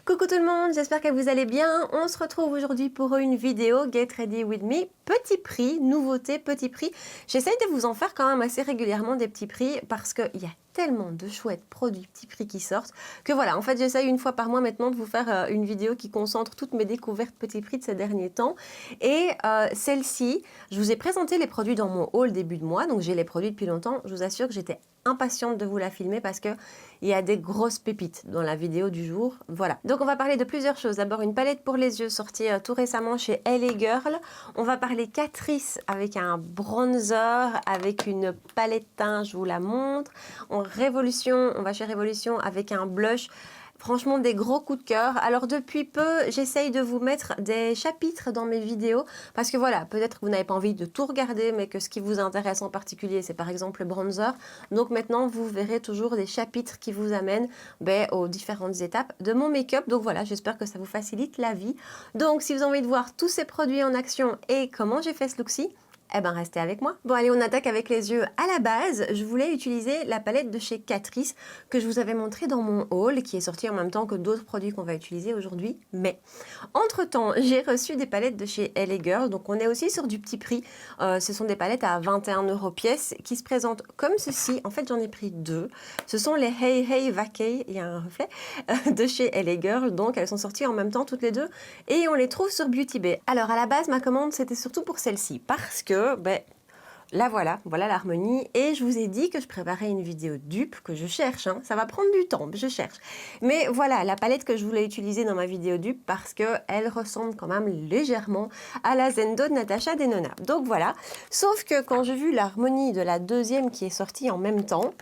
Coucou tout le monde, j'espère que vous allez bien. On se retrouve aujourd'hui pour une vidéo Get Ready With Me. Petit prix, nouveauté, petit prix. J'essaye de vous en faire quand même assez régulièrement des petits prix parce qu'il y a tellement de chouettes produits petits prix qui sortent que voilà, en fait j'essaye une fois par mois maintenant de vous faire une vidéo qui concentre toutes mes découvertes petits prix de ces derniers temps. Et celle-ci, je vous ai présenté les produits dans mon haul début de mois, donc j'ai les produits depuis longtemps. Je vous assure que j'étais impatiente de vous la filmer parce que il y a des grosses pépites dans la vidéo du jour. Voilà. Donc on va parler de plusieurs choses. D'abord une palette pour les yeux sortie tout récemment chez LA Girl. On va parler Catrice avec un bronzer, avec une palette teint, je vous la montre. On va chez Révolution avec un blush. Franchement, des gros coups de cœur. Alors, depuis peu, j'essaye de vous mettre des chapitres dans mes vidéos parce que voilà, peut-être que vous n'avez pas envie de tout regarder, mais que ce qui vous intéresse en particulier, c'est par exemple le bronzer. Donc maintenant, vous verrez toujours des chapitres qui vous amènent aux différentes étapes de mon make-up. Donc voilà, j'espère que ça vous facilite la vie. Donc, si vous avez envie de voir tous ces produits en action et comment j'ai fait ce look-ci, eh ben restez avec moi. Bon allez, on attaque avec les yeux. À la base, je voulais utiliser la palette de chez Catrice que je vous avais montrée dans mon haul, qui est sortie en même temps que d'autres produits qu'on va utiliser aujourd'hui. Mais entre-temps, j'ai reçu des palettes de chez LA Girl, donc on est aussi sur du petit prix. Ce sont des palettes à 21 € pièce qui se présentent comme ceci. En fait, j'en ai pris deux. Ce sont les Hey Hey Vacay, il y a un reflet, de chez LA Girl. Donc elles sont sorties en même temps toutes les deux et on les trouve sur Beauty Bay. Alors à la base, ma commande, c'était surtout pour celle-ci parce que là voilà l'harmonie et je vous ai dit que je préparais une vidéo dupe que je cherche, hein. Ça va prendre du temps, je cherche. Mais voilà la palette que je voulais utiliser dans ma vidéo dupe parce qu'elle ressemble quand même légèrement à la Zendo de Natasha Denona. Donc voilà, sauf que quand j'ai vu l'harmonie de la deuxième qui est sortie en même temps,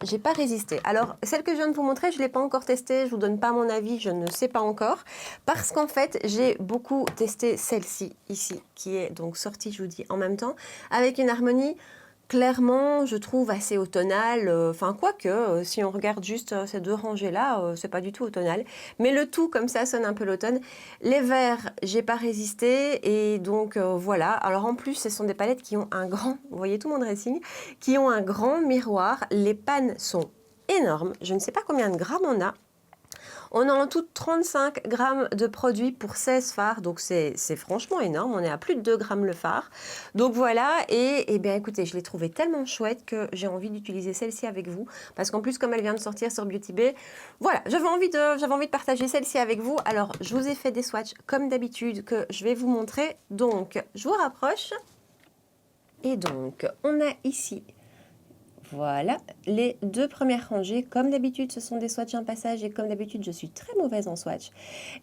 j'ai pas résisté. Alors, celle que je viens de vous montrer, je ne l'ai pas encore testée, je vous donne pas mon avis, je ne sais pas encore, parce qu'en fait, j'ai beaucoup testé celle-ci, ici, qui est donc sortie, je vous dis, en même temps, avec une harmonie clairement, je trouve assez automnale, quoique, si on regarde juste ces deux rangées-là, c'est pas du tout automnal, mais le tout, comme ça, sonne un peu l'automne. Les verts, j'ai pas résisté, et donc voilà. Alors en plus, ce sont des palettes qui ont un grand, vous voyez tout mon dressing, qui ont un grand miroir. Les pannes sont énormes, je ne sais pas combien de grammes on a. On a en tout 35 grammes de produits pour 16 fards, donc c'est franchement énorme. On est à plus de 2 grammes le fard. Donc voilà, et bien écoutez, je l'ai trouvée tellement chouette que j'ai envie d'utiliser celle-ci avec vous. Parce qu'en plus, comme elle vient de sortir sur Beauty Bay, voilà, j'avais envie de partager celle-ci avec vous. Alors, je vous ai fait des swatchs comme d'habitude que je vais vous montrer. Donc, je vous rapproche. Et donc, on a ici... Voilà, les deux premières rangées, comme d'habitude, ce sont des swatchs en passage et comme d'habitude, je suis très mauvaise en swatch.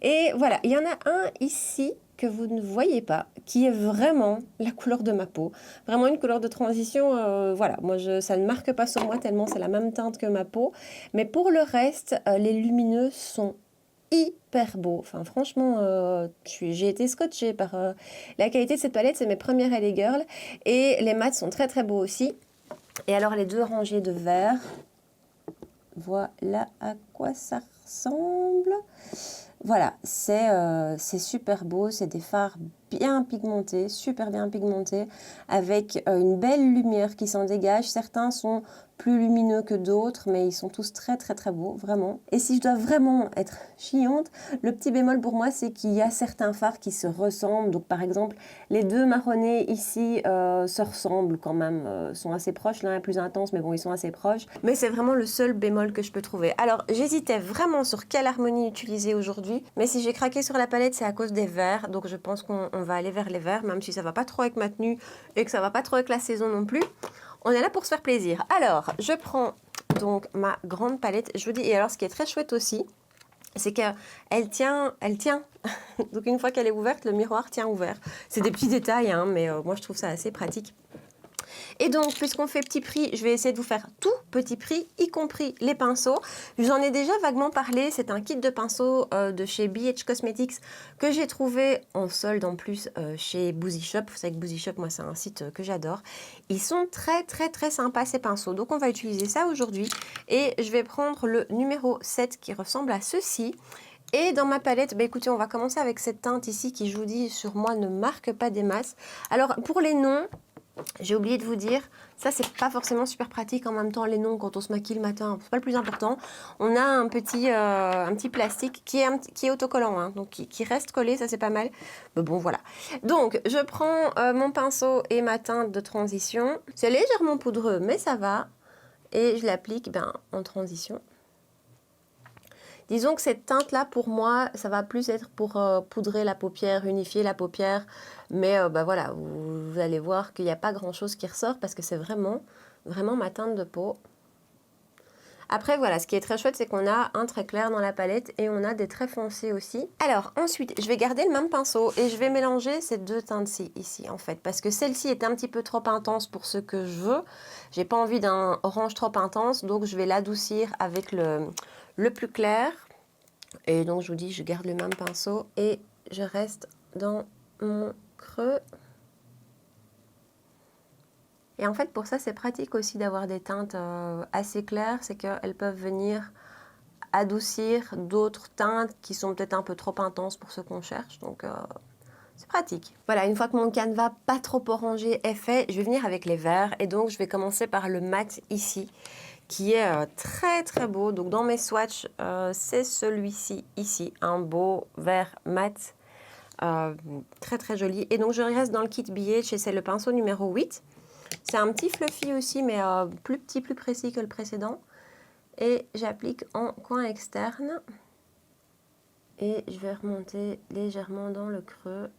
Et voilà, il y en a un ici que vous ne voyez pas, qui est vraiment la couleur de ma peau. Vraiment une couleur de transition, voilà, ça ne marque pas sur moi tellement c'est la même teinte que ma peau. Mais pour le reste, les lumineux sont hyper beaux. Enfin, franchement, j'ai été scotchée par la qualité de cette palette. C'est mes premières LA Girl. Et les mats sont très très beaux aussi. Et alors les deux rangées de verre, voilà à quoi ça ressemble. Voilà, c'est super beau, c'est des fards bien pigmentés, super bien pigmentés, avec une belle lumière qui s'en dégage. Certains sont plus lumineux que d'autres, mais ils sont tous très très très beaux, vraiment. Et si je dois vraiment être chiante, le petit bémol pour moi, c'est qu'il y a certains fards qui se ressemblent. Donc par exemple, les deux marronnés ici se ressemblent quand même, sont assez proches. L'un est plus intense, mais bon, ils sont assez proches. Mais c'est vraiment le seul bémol que je peux trouver. Alors, j'hésitais vraiment sur quelle harmonie utiliser aujourd'hui, mais si j'ai craqué sur la palette, c'est à cause des verts. Donc je pense qu'on va aller vers les verts, même si ça va pas trop avec ma tenue et que ça va pas trop avec la saison non plus. On est là pour se faire plaisir. Alors, je prends donc ma grande palette. Je vous dis, et alors ce qui est très chouette aussi, c'est qu'elle tient. Donc une fois qu'elle est ouverte, le miroir tient ouvert. C'est des petits détails, hein, mais moi je trouve ça assez pratique. Et donc, puisqu'on fait petit prix, je vais essayer de vous faire tout petit prix, y compris les pinceaux. J'en ai déjà vaguement parlé, c'est un kit de pinceaux de chez BH Cosmetics que j'ai trouvé en solde en plus chez Boozy Shop. Vous savez que Boozy Shop, moi, c'est un site que j'adore. Ils sont très, très, très sympas, ces pinceaux. Donc, on va utiliser ça aujourd'hui. Et je vais prendre le numéro 7 qui ressemble à ceci. Et dans ma palette, écoutez, on va commencer avec cette teinte ici qui, je vous dis, sur moi, ne marque pas des masses. Alors, pour les noms... J'ai oublié de vous dire, ça c'est pas forcément super pratique en même temps les noms quand on se maquille le matin, c'est pas le plus important. On a un petit plastique qui est autocollant, hein, donc qui reste collé, ça c'est pas mal. Mais bon voilà. Donc je prends mon pinceau et ma teinte de transition. C'est légèrement poudreux mais ça va. Et je l'applique en transition. Disons que cette teinte-là, pour moi, ça va plus être pour poudrer la paupière, unifier la paupière. Mais voilà, vous allez voir qu'il n'y a pas grand-chose qui ressort parce que c'est vraiment, vraiment ma teinte de peau. Après, voilà, ce qui est très chouette, c'est qu'on a un trait clair dans la palette et on a des traits foncés aussi. Alors, ensuite, je vais garder le même pinceau et je vais mélanger ces deux teintes-ci, ici, en fait. Parce que celle-ci est un petit peu trop intense pour ce que je veux. J'ai pas envie d'un orange trop intense, donc je vais l'adoucir avec le plus clair. Et donc, je vous dis, je garde le même pinceau et je reste dans mon creux. Et en fait, pour ça, c'est pratique aussi d'avoir des teintes assez claires. C'est qu'elles peuvent venir adoucir d'autres teintes qui sont peut-être un peu trop intenses pour ce qu'on cherche. Donc, c'est pratique. Voilà, une fois que mon canevas pas trop orangé est fait, je vais venir avec les verts. Et donc, je vais commencer par le mat ici, qui est très très beau. Donc dans mes swatchs, c'est celui-ci ici, un beau vert mat, très très joli. Et donc je reste dans le kit BH et c'est le pinceau numéro 8. C'est un petit fluffy aussi, mais plus petit, plus précis que le précédent. Et j'applique en coin externe. Et je vais remonter légèrement dans le creux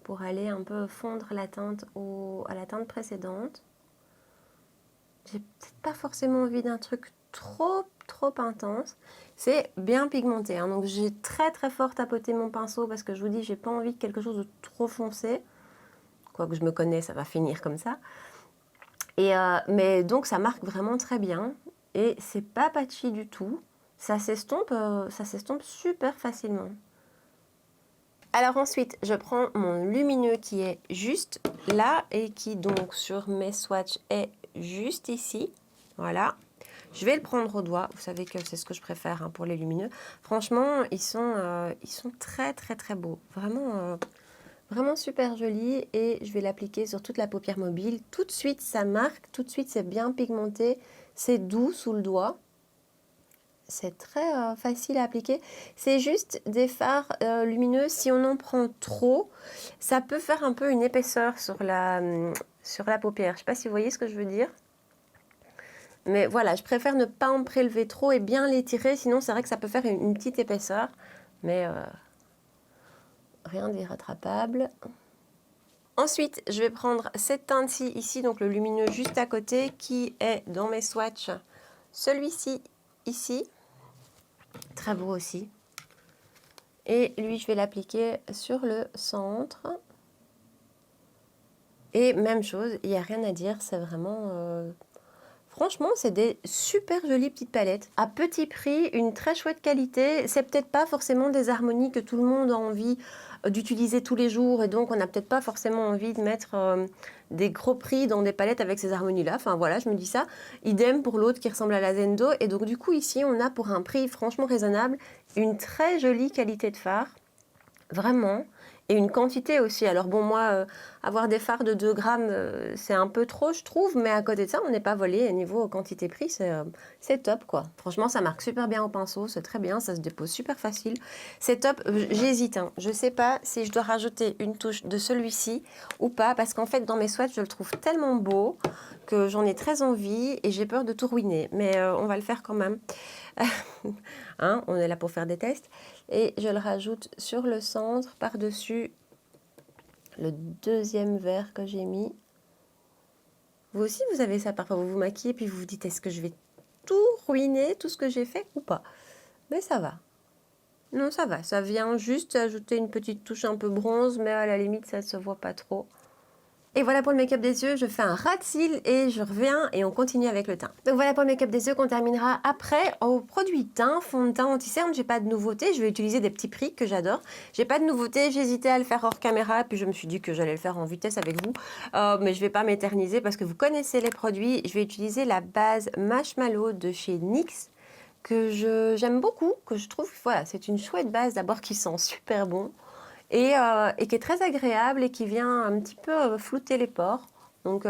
pour aller un peu fondre la teinte à la teinte précédente. J'ai peut-être pas forcément envie d'un truc trop intense. C'est bien pigmenté, hein. Donc j'ai très très fort tapoté mon pinceau parce que je vous dis, j'ai pas envie de quelque chose de trop foncé. Quoique je me connais, ça va finir comme ça. Mais donc ça marque vraiment très bien. Et c'est pas patchy du tout. Ça s'estompe super facilement. Alors ensuite, je prends mon lumineux qui est juste là et qui donc sur mes swatchs est juste ici. Voilà. Je vais le prendre au doigt. Vous savez que c'est ce que je préfère, hein, pour les lumineux. Franchement, ils sont très très très beaux. Vraiment, vraiment super jolis. Et je vais l'appliquer sur toute la paupière mobile. Tout de suite, ça marque. Tout de suite, c'est bien pigmenté. C'est doux sous le doigt. C'est très facile à appliquer. C'est juste des fards lumineux. Si on en prend trop, ça peut faire un peu une épaisseur sur la paupière. Je ne sais pas si vous voyez ce que je veux dire. Mais voilà, je préfère ne pas en prélever trop et bien l'étirer. Sinon, c'est vrai que ça peut faire une petite épaisseur. Mais rien d'irrattrapable. Ensuite, je vais prendre cette teinte-ci ici, donc le lumineux juste à côté, qui est dans mes swatchs. Celui-ci, ici. Très beau aussi. Et lui, je vais l'appliquer sur le centre. Et même chose, il n'y a rien à dire, c'est vraiment... Franchement, c'est des super jolies petites palettes. À petit prix, une très chouette qualité. C'est peut-être pas forcément des harmonies que tout le monde a envie d'utiliser tous les jours. Et donc, on n'a peut-être pas forcément envie de mettre des gros prix dans des palettes avec ces harmonies-là. Enfin, voilà, je me dis ça. Idem pour l'autre qui ressemble à la Zendo. Et donc, du coup, ici, on a pour un prix franchement raisonnable une très jolie qualité de fard. Vraiment. Et une quantité aussi. Alors bon, moi, avoir des fards de 2 grammes, c'est un peu trop, je trouve. Mais à côté de ça, on n'est pas volé. Niveau quantité-prix, c'est top, quoi. Franchement, ça marque super bien au pinceau. C'est très bien. Ça se dépose super facile. C'est top. J'hésite, hein. Je ne sais pas si je dois rajouter une touche de celui-ci ou pas. Parce qu'en fait, dans mes swatchs, je le trouve tellement beau que j'en ai très envie. Et j'ai peur de tout ruiner. Mais on va le faire quand même. Hein, on est là pour faire des tests. Et je le rajoute sur le centre, par-dessus le deuxième vert que j'ai mis. Vous aussi, vous avez ça. Parfois, vous vous maquillez, puis vous vous dites, est-ce que je vais tout ruiner, tout ce que j'ai fait ou pas? Mais ça va. Non, ça va. Ça vient juste ajouter une petite touche un peu bronze, mais à la limite, ça ne se voit pas trop. Et voilà pour le make-up des yeux, je fais un ras de cils et je reviens et on continue avec le teint. Donc voilà pour le make-up des yeux qu'on terminera après. Au produit teint, fond de teint anti-cerne, j'ai pas de nouveauté. Je vais utiliser des petits prix que j'adore. J'ai pas de nouveauté, j'hésitais à le faire hors caméra, puis je me suis dit que j'allais le faire en vitesse avec vous. Mais je vais pas m'éterniser parce que vous connaissez les produits. Je vais utiliser la base Marshmallow de chez NYX que j'aime beaucoup, que je trouve, voilà, c'est une chouette base d'abord qui sent super bon. et qui est très agréable et qui vient un petit peu flouter les pores. Donc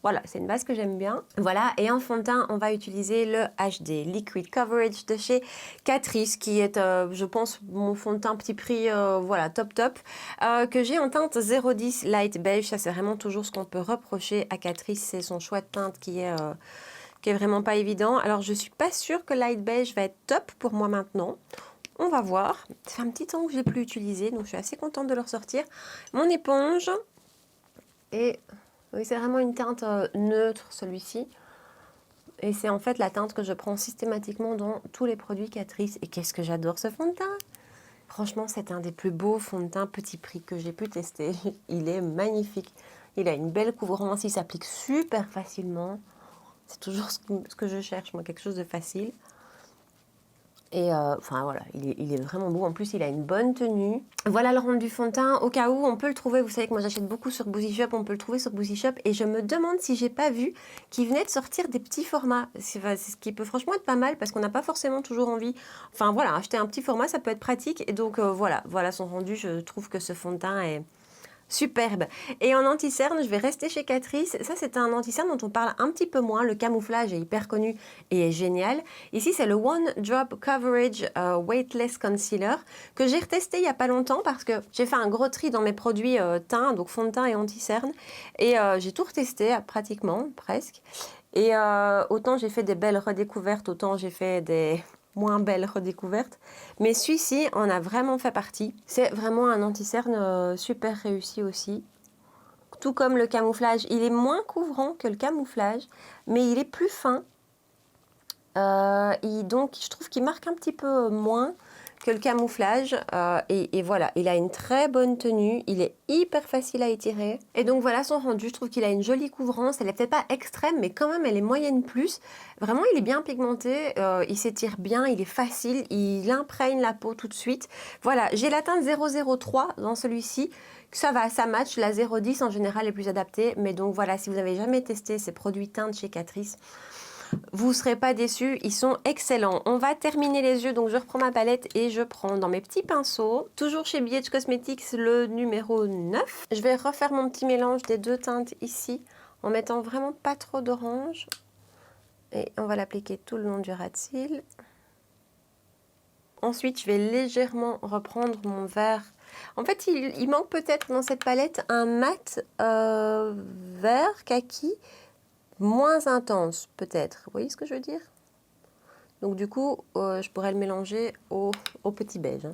voilà, c'est une base que j'aime bien. Voilà, et en fond de teint, on va utiliser le HD Liquid Coverage de chez Catrice, qui est, je pense, mon fond de teint petit prix, voilà, top top, que j'ai en teinte 010 Light Beige. Ça, c'est vraiment toujours ce qu'on peut reprocher à Catrice, c'est son choix de teinte qui est vraiment pas évident. Alors, je suis pas sûre que Light Beige va être top pour moi maintenant. On va voir. Ça fait un petit temps que je l'ai plus utilisé, donc je suis assez contente de le ressortir. Mon éponge, et oui, c'est vraiment une teinte neutre, celui-ci. Et c'est en fait la teinte que je prends systématiquement dans tous les produits Catrice. Et qu'est-ce que j'adore ce fond de teint! Franchement, c'est un des plus beaux fonds de teint petit prix que j'ai pu tester. Il est magnifique. Il a une belle couvrance, il s'applique super facilement. C'est toujours ce que je cherche, moi, quelque chose de facile. Et enfin voilà, il est vraiment beau. En plus, il a une bonne tenue. Voilà le rendu du fond de teint. Au cas où, on peut le trouver. Vous savez que moi, j'achète beaucoup sur Boozy Shop. On peut le trouver sur Boozy Shop. Et je me demande si j'ai pas vu qu'il venait de sortir des petits formats. C'est ce qui peut franchement être pas mal parce qu'on n'a pas forcément toujours envie. Enfin voilà, acheter un petit format, ça peut être pratique. Et donc voilà son rendu. Je trouve que ce fond de teint est superbe. Et en anti-cerne, je vais rester chez Catrice. Ça, c'est un anti-cerne dont on parle un petit peu moins. Le camouflage est hyper connu et est génial. Ici, c'est le One Drop Coverage Weightless Concealer que j'ai retesté il n'y a pas longtemps parce que j'ai fait un gros tri dans mes produits teint, donc fond de teint et anti-cerne. Et j'ai tout retesté pratiquement, presque. Et autant j'ai fait des belles redécouvertes, autant j'ai fait des moins belle redécouverte. Mais celui-ci en a vraiment fait partie. C'est vraiment un anti-cerne super réussi aussi. Tout comme le camouflage. Il est moins couvrant que le camouflage, mais il est plus fin. Donc, je trouve qu'il marque un petit peu moins que le camouflage. Et voilà, il a une très bonne tenue. Il est hyper facile à étirer. Et donc, voilà son rendu. Je trouve qu'il a une jolie couvrance. Elle n'est peut-être pas extrême, mais quand même, elle est moyenne plus. Vraiment, il est bien pigmenté. Il s'étire bien. Il est facile. Il imprègne la peau tout de suite. Voilà, j'ai la teinte 003 dans celui-ci. Ça va, ça match. La 010 en général est plus adaptée. Mais donc, voilà, si vous n'avez jamais testé ces produits teintes chez Catrice, vous ne serez pas déçus, ils sont excellents. On va terminer les yeux, donc je reprends ma palette et je prends dans mes petits pinceaux, toujours chez BH Cosmetics, le numéro 9. Je vais refaire mon petit mélange des deux teintes ici, en mettant vraiment pas trop d'orange. Et on va l'appliquer tout le long du ras de cils. Ensuite, je vais légèrement reprendre mon vert. En fait, il manque peut-être dans cette palette un mat vert kaki, moins intense peut-être, vous voyez ce que je veux dire? Donc du coup, je pourrais le mélanger au petit beige.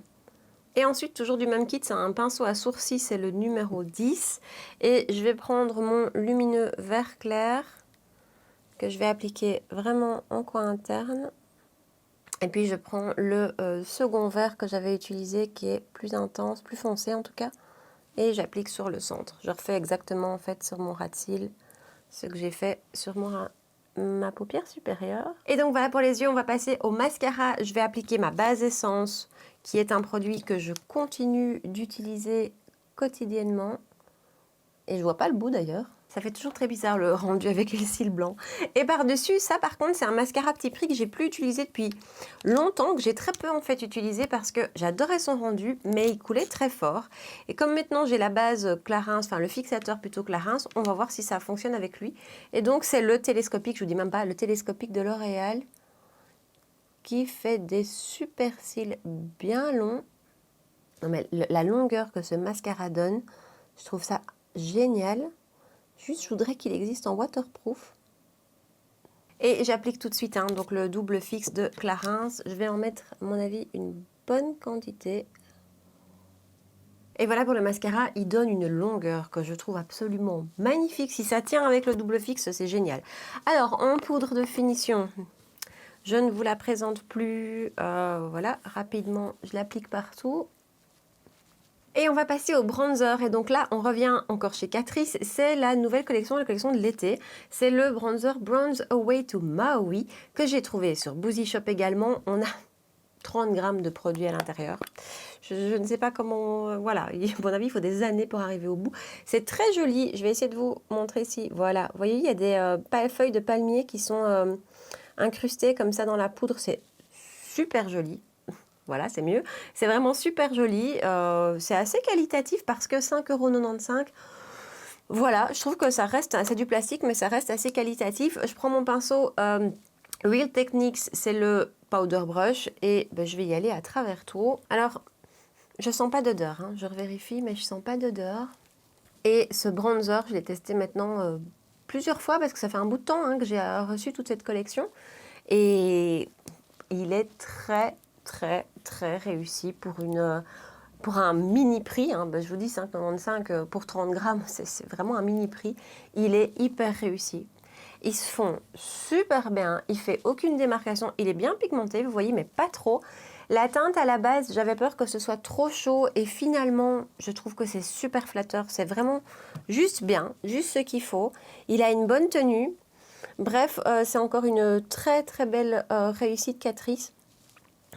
Et ensuite, toujours du même kit, c'est un pinceau à sourcils, c'est le numéro 10. Et je vais prendre mon lumineux vert clair, que je vais appliquer vraiment en coin interne. Et puis je prends le second vert que j'avais utilisé, qui est plus intense, plus foncé en tout cas. Et j'applique sur le centre. Je refais exactement en fait sur mon ras de cils ce que j'ai fait sur ma paupière supérieure. Et donc voilà pour les yeux, on va passer au mascara. Je vais appliquer ma base essence, qui est un produit que je continue d'utiliser quotidiennement. Et je vois pas le bout d'ailleurs. Ça fait toujours très bizarre le rendu avec les cils blancs. Et par-dessus, ça par contre, c'est un mascara petit prix que j'ai plus utilisé depuis longtemps, que j'ai très peu en fait utilisé parce que j'adorais son rendu, mais il coulait très fort. Et comme maintenant j'ai la base Clarins, enfin le fixateur plutôt Clarins, on va voir si ça fonctionne avec lui. Et donc c'est le télescopique, je vous dis même pas, le télescopique de L'Oréal, qui fait des super cils bien longs. Non mais la longueur que ce mascara donne, je trouve ça génial. Juste, je voudrais qu'il existe en waterproof. Et j'applique tout de suite donc le double fixe de Clarins. Je vais en mettre, à mon avis, une bonne quantité. Et voilà pour le mascara, il donne une longueur que je trouve absolument magnifique. Si ça tient avec le double fixe, c'est génial. Alors, en poudre de finition, je ne vous la présente plus. Voilà, rapidement, je l'applique partout. Et on va passer au bronzer. Et donc là, on revient encore chez Catrice. C'est la nouvelle collection, la collection de l'été. C'est le bronzer Bronze Away to Maui que j'ai trouvé sur Boozy Shop également. On a 30 grammes de produits à l'intérieur. Je ne sais pas comment... voilà, à mon avis, il faut des années pour arriver au bout. C'est très joli. Je vais essayer de vous montrer ici. Voilà, vous voyez, il y a des feuilles de palmier qui sont incrustées comme ça dans la poudre. C'est super joli. voilà, c'est mieux. C'est vraiment super joli. C'est assez qualitatif parce que 5,95 €. Voilà, je trouve que ça reste, c'est du plastique, mais ça reste assez qualitatif. Je prends mon pinceau Real Techniques, c'est le powder brush, et ben, je vais y aller à travers tout. Alors, je sens pas d'odeur, hein, je revérifie, mais je sens pas d'odeur. Et ce bronzer, je l'ai testé maintenant plusieurs fois parce que ça fait un bout de temps hein, que j'ai reçu toute cette collection. Et il est très, très, très réussi pour un mini prix. Hein. Ben, je vous dis 5,95 pour 30 grammes, c'est vraiment un mini prix. Il est hyper réussi. Ils se font super bien, il fait aucune démarcation, il est bien pigmenté, vous voyez, mais pas trop. La teinte à la base, j'avais peur que ce soit trop chaud et finalement, je trouve que c'est super flatteur. C'est vraiment juste bien, juste ce qu'il faut. Il a une bonne tenue. Bref, c'est encore une très très belle réussite Catrice.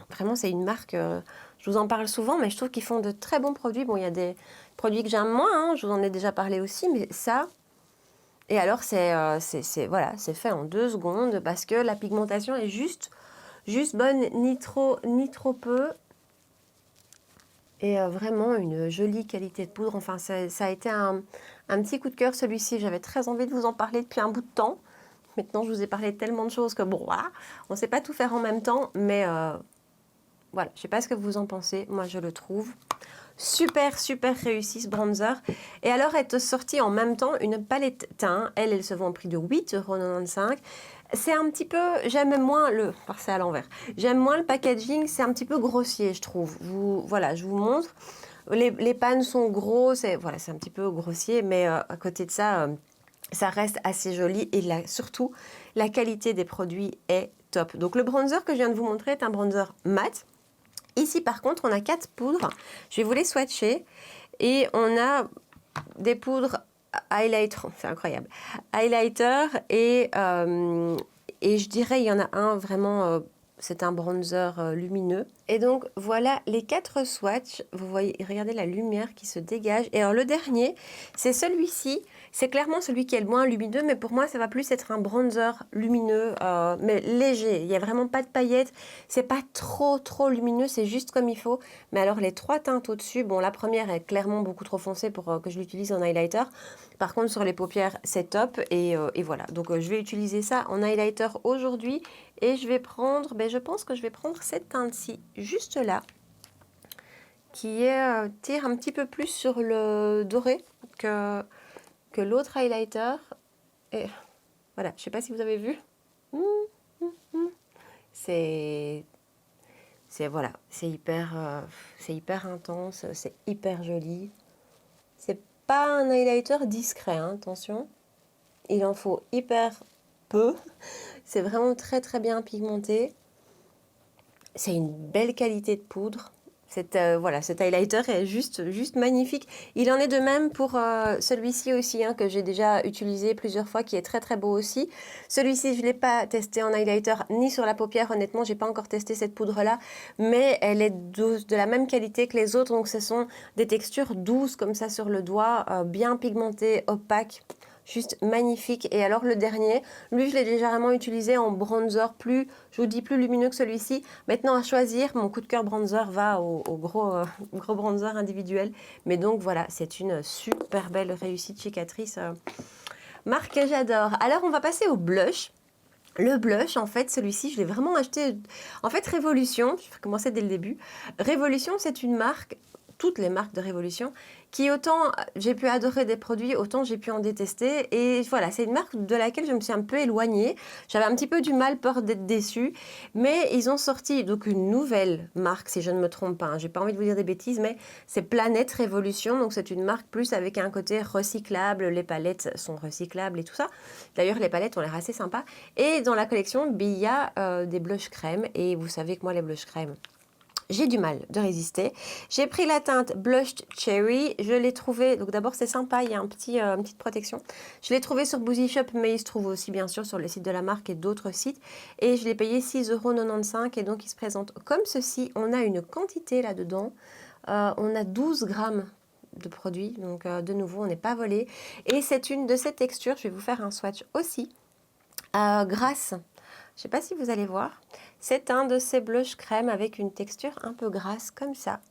Vraiment, c'est une marque, je vous en parle souvent, mais je trouve qu'ils font de très bons produits. Bon, il y a des produits que j'aime moins, hein, je vous en ai déjà parlé aussi, mais ça... Et alors, voilà, c'est fait en 2 secondes parce que la pigmentation est juste bonne, ni trop peu. Et vraiment une jolie qualité de poudre. Enfin, ça a été un petit coup de cœur celui-ci. J'avais très envie de vous en parler depuis un bout de temps. Maintenant, je vous ai parlé de tellement de choses que bon, voilà, on ne sait pas tout faire en même temps. Mais voilà, je ne sais pas ce que vous en pensez. Moi, je le trouve super, super réussi ce bronzer. Et alors, est sortie en même temps une palette teint. Elle se vend au prix de 8,95 €. C'est un petit peu, j'aime moins c'est à l'envers. J'aime moins le packaging, c'est un petit peu grossier, je trouve. Voilà, je vous montre. Les pannes sont grosses, voilà, c'est un petit peu grossier, mais à côté de ça, ça reste assez joli. Et surtout, la qualité des produits est top. Donc, le bronzer que je viens de vous montrer est un bronzer mat. Ici, par contre, on a 4 poudres. Je vais vous les swatcher. Et on a des poudres highlighter, c'est incroyable, highlighter et je dirais il y en a un vraiment, c'est un bronzer lumineux. Et donc voilà les 4 swatchs, vous voyez, regardez la lumière qui se dégage. Et alors le dernier, c'est celui-ci. C'est clairement celui qui est le moins lumineux, mais pour moi, ça va plus être un bronzer lumineux, mais léger. Il n'y a vraiment pas de paillettes. C'est pas trop lumineux, c'est juste comme il faut. Mais alors, les 3 teintes au-dessus, bon, la première est clairement beaucoup trop foncée pour que je l'utilise en highlighter. Par contre, sur les paupières, c'est top. Et voilà. Donc, je vais utiliser ça en highlighter aujourd'hui. Et je vais prendre, je pense que je vais prendre cette teinte-ci, juste là, qui tire un petit peu plus sur le doré que l'autre highlighter. Et voilà, je ne sais pas si vous avez vu. C'est voilà, c'est hyper intense, c'est hyper joli. C'est pas un highlighter discret, hein, attention. Il en faut hyper peu. C'est vraiment très très bien pigmenté. C'est une belle qualité de poudre. Voilà, cet highlighter est juste magnifique. Il en est de même pour celui-ci aussi, hein, que j'ai déjà utilisé plusieurs fois, qui est très très beau aussi. Celui-ci, je ne l'ai pas testé en highlighter ni sur la paupière. Honnêtement, je n'ai pas encore testé cette poudre-là, mais elle est de la même qualité que les autres. Donc, ce sont des textures douces comme ça sur le doigt, bien pigmentées, opaques. Juste magnifique. Et alors le dernier, lui je l'ai légèrement utilisé en bronzer je vous dis plus lumineux que celui-ci. Maintenant à choisir, mon coup de cœur bronzer va au gros bronzer individuel. Mais donc voilà, c'est une super belle réussite chez Catrice. Marque que j'adore. Alors on va passer au blush. Le blush, en fait, celui-ci, je l'ai vraiment acheté. En fait, Révolution, je vais commencer dès le début. Révolution, c'est une marque, toutes les marques de Révolution, qui autant j'ai pu adorer des produits, autant j'ai pu en détester. Et voilà, c'est une marque de laquelle je me suis un peu éloignée. J'avais un petit peu du mal, peur d'être déçue. Mais ils ont sorti donc une nouvelle marque, si je ne me trompe pas. J'ai pas envie de vous dire des bêtises, mais c'est Planète Révolution. Donc c'est une marque plus avec un côté recyclable. Les palettes sont recyclables et tout ça. D'ailleurs, les palettes ont l'air assez sympas. Et dans la collection, il y a des blush crème. Et vous savez que moi, les blush crème, j'ai du mal de résister. J'ai pris la teinte Blushed Cherry. Je l'ai trouvée, donc d'abord c'est sympa, il y a une petite protection. Je l'ai trouvée sur Boozy Shop, mais il se trouve aussi bien sûr sur le site de la marque et d'autres sites. Et je l'ai payé 6,95 € et donc il se présente comme ceci. On a une quantité là-dedans. On a 12 grammes de produit, donc de nouveau on n'est pas volé. Et c'est une de ces textures, je vais vous faire un swatch aussi, grasse. Je ne sais pas si vous allez voir. C'est un de ces blushs crème avec une texture un peu grasse comme ça,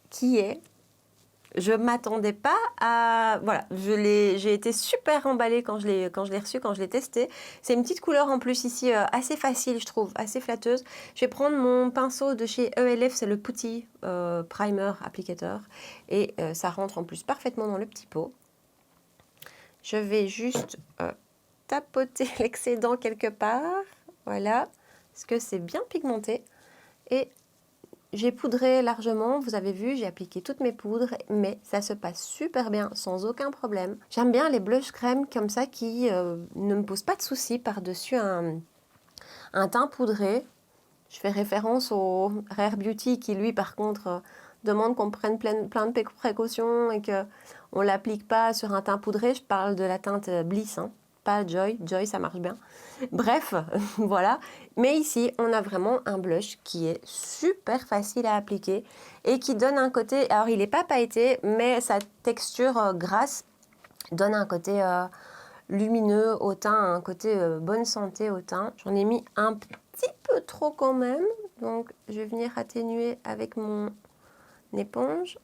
qui est... Je ne m'attendais pas à... Voilà, j'ai été super emballée quand je l'ai reçu, quand je l'ai testé. C'est une petite couleur en plus ici, assez facile, je trouve, assez flatteuse. Je vais prendre mon pinceau de chez ELF, c'est le Putty Primer Applicateur. Et ça rentre en plus parfaitement dans le petit pot. Je vais juste tapoter l'excédent quelque part. Voilà, parce que c'est bien pigmenté. Et... j'ai poudré largement, vous avez vu, j'ai appliqué toutes mes poudres, mais ça se passe super bien, sans aucun problème. J'aime bien les blushs crème comme ça qui ne me posent pas de soucis par-dessus un teint poudré. Je fais référence au Rare Beauty qui, lui, par contre, demande qu'on prenne plein de précautions et qu'on ne l'applique pas sur un teint poudré. Je parle de la teinte Bliss, hein, pas Joy. Joy, ça marche bien. Bref, voilà. Mais ici, on a vraiment un blush qui est super facile à appliquer et qui donne un côté... Alors, il n'est pas pailleté, mais sa texture grasse donne un côté lumineux au teint, un côté bonne santé au teint. J'en ai mis un petit peu trop quand même. Donc, je vais venir atténuer avec mon éponge.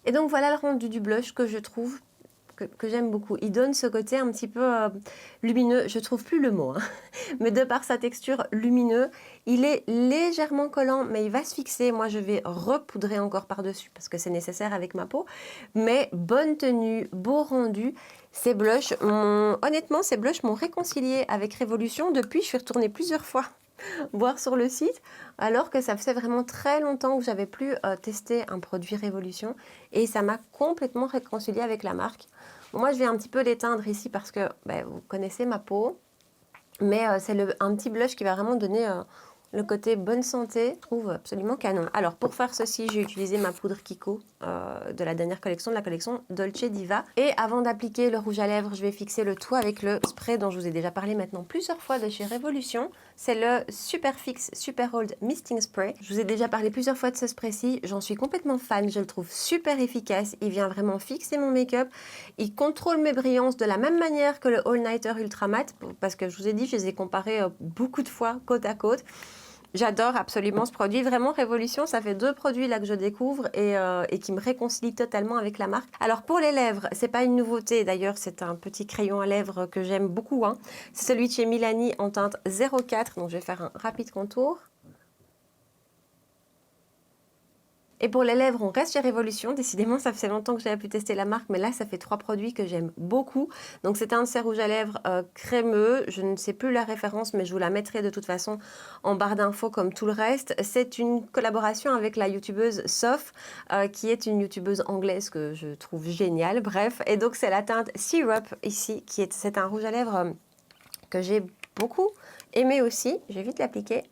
Et donc, voilà le rendu du blush que je trouve que j'aime beaucoup. Il donne ce côté un petit peu lumineux, je trouve plus le mot, hein. Mais de par sa texture lumineux, il est légèrement collant, mais il va se fixer. Moi, je vais repoudrer encore par-dessus parce que c'est nécessaire avec ma peau. Mais bonne tenue, beau rendu. Ces blushs, honnêtement, ces blushs m'ont réconcilié avec Révolution. Depuis, je suis retournée plusieurs fois voir sur le site, alors que ça faisait vraiment très longtemps que j'avais plus testé un produit Révolution et ça m'a complètement réconciliée avec la marque. Bon, moi, je vais un petit peu l'éteindre ici parce que vous connaissez ma peau, mais c'est un petit blush qui va vraiment donner le côté bonne santé, je trouve absolument canon. Alors, pour faire ceci, j'ai utilisé ma poudre Kiko de la dernière collection, de la collection Dolce Diva. Et avant d'appliquer le rouge à lèvres, je vais fixer le tout avec le spray dont je vous ai déjà parlé maintenant plusieurs fois de chez Révolution. C'est le Superfix Super Hold Misting Spray. Je vous ai déjà parlé plusieurs fois de ce spray-ci. J'en suis complètement fan. Je le trouve super efficace. Il vient vraiment fixer mon make-up. Il contrôle mes brillances de la même manière que le All Nighter Ultra Matte. Parce que je vous ai dit, je les ai comparés beaucoup de fois côte à côte. J'adore absolument ce produit. Vraiment, Révolution, ça fait 2 produits là que je découvre et qui me réconcilient totalement avec la marque. Alors, pour les lèvres, c'est pas une nouveauté. D'ailleurs, c'est un petit crayon à lèvres que j'aime beaucoup, hein. C'est celui de chez Milani en teinte 04. Donc, je vais faire un rapide contour. Et pour les lèvres, on reste chez Révolution. Décidément, ça fait longtemps que j'avais pu tester la marque, mais là, ça fait 3 produits que j'aime beaucoup. Donc, c'est un de ces rouges à lèvres crémeux. Je ne sais plus la référence, mais je vous la mettrai de toute façon en barre d'infos comme tout le reste. C'est une collaboration avec la youtubeuse Soph, qui est une youtubeuse anglaise que je trouve géniale. Bref, et donc, c'est la teinte Syrup ici, c'est un rouge à lèvres que j'ai beaucoup aimé aussi. Je vais vite l'appliquer.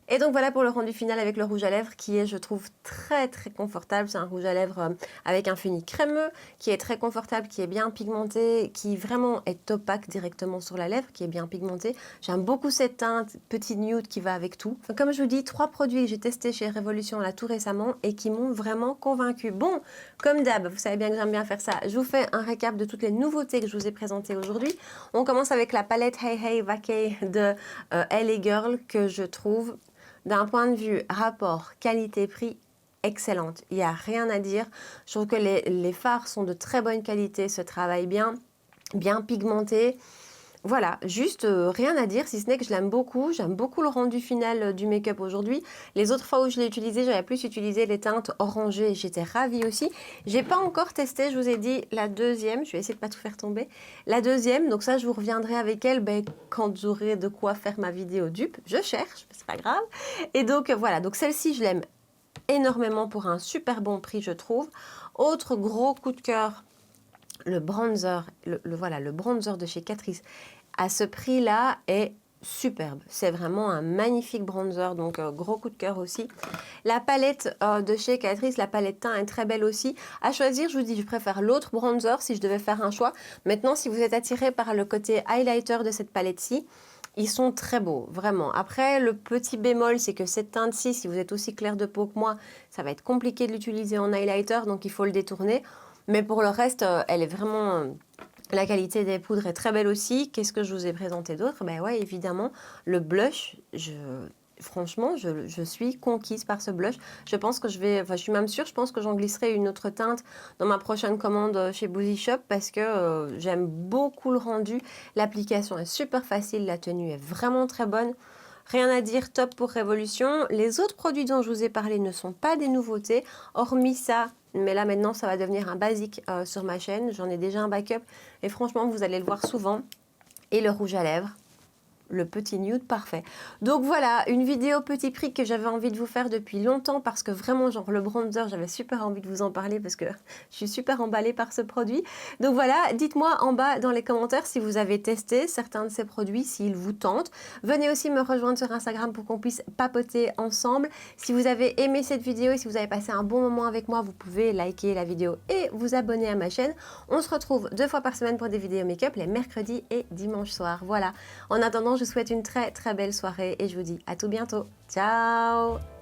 Et donc voilà pour le rendu final avec le rouge à lèvres qui est, je trouve, très très confortable. C'est un rouge à lèvres avec un fini crémeux qui est très confortable, qui est bien pigmenté, qui vraiment est opaque directement sur la lèvre, qui est bien pigmenté. J'aime beaucoup cette teinte petit nude qui va avec tout. Enfin, comme je vous dis, 3 produits que j'ai testés chez Révolution là tout récemment et qui m'ont vraiment convaincue. Bon, comme d'hab, vous savez bien que j'aime bien faire ça. Je vous fais un récap de toutes les nouveautés que je vous ai présentées aujourd'hui. On commence avec la palette Hey Hey Vacay de LA Girl que je trouve... d'un point de vue rapport qualité-prix, excellente. Il n'y a rien à dire. Je trouve que les fards sont de très bonne qualité, se travaillent bien, bien pigmentés. Voilà, juste rien à dire, si ce n'est que je l'aime beaucoup. J'aime beaucoup le rendu final du make-up aujourd'hui. Les autres fois où je l'ai utilisé, j'avais plus utilisé les teintes orangées. J'étais ravie aussi. J'ai pas encore testé, je vous ai dit, la deuxième. Je vais essayer de pas tout faire tomber. La deuxième, donc ça, je vous reviendrai avec elle quand j'aurai de quoi faire ma vidéo dupe. Je cherche, c'est pas grave. Et donc, voilà. Donc celle-ci, je l'aime énormément pour un super bon prix, je trouve. Autre gros coup de cœur, le bronzer. Voilà, le bronzer de chez Catrice. À ce prix-là est superbe. C'est vraiment un magnifique bronzer, donc gros coup de cœur aussi. La palette de chez Catrice, la palette teint est très belle aussi. À choisir, je vous dis, je préfère l'autre bronzer si je devais faire un choix. Maintenant, si vous êtes attiré par le côté highlighter de cette palette-ci, ils sont très beaux, vraiment. Après, le petit bémol, c'est que cette teinte-ci, si vous êtes aussi clair de peau que moi, ça va être compliqué de l'utiliser en highlighter, donc il faut le détourner. Mais pour le reste, elle est vraiment La qualité des poudres est très belle aussi. Qu'est-ce que je vous ai présenté d'autre? Ben ouais, évidemment, le blush, franchement, je suis conquise par ce blush. Je pense que enfin, je suis même sûre, je pense que j'en glisserai une autre teinte dans ma prochaine commande chez Boozy Shop parce que j'aime beaucoup le rendu. L'application est super facile, la tenue est vraiment très bonne. Rien à dire, top pour Révolution. Les autres produits dont je vous ai parlé ne sont pas des nouveautés, hormis ça. Mais là, maintenant, ça va devenir un basique sur ma chaîne. J'en ai déjà un backup. Et franchement, vous allez le voir souvent. Et le rouge à lèvres. Le petit nude parfait. Donc voilà, une vidéo petit prix que j'avais envie de vous faire depuis longtemps parce que vraiment, genre le bronzer, j'avais super envie de vous en parler parce que je suis super emballée par ce produit. Donc voilà, dites-moi en bas dans les commentaires si vous avez testé certains de ces produits, s'ils vous tentent. Venez aussi me rejoindre sur Instagram pour qu'on puisse papoter ensemble. Si vous avez aimé cette vidéo et si vous avez passé un bon moment avec moi, vous pouvez liker la vidéo et vous abonner à ma chaîne. On se retrouve 2 fois par semaine pour des vidéos make-up, les mercredis et dimanche soir. Voilà. En attendant, je vous souhaite une très très belle soirée et je vous dis à tout bientôt. Ciao!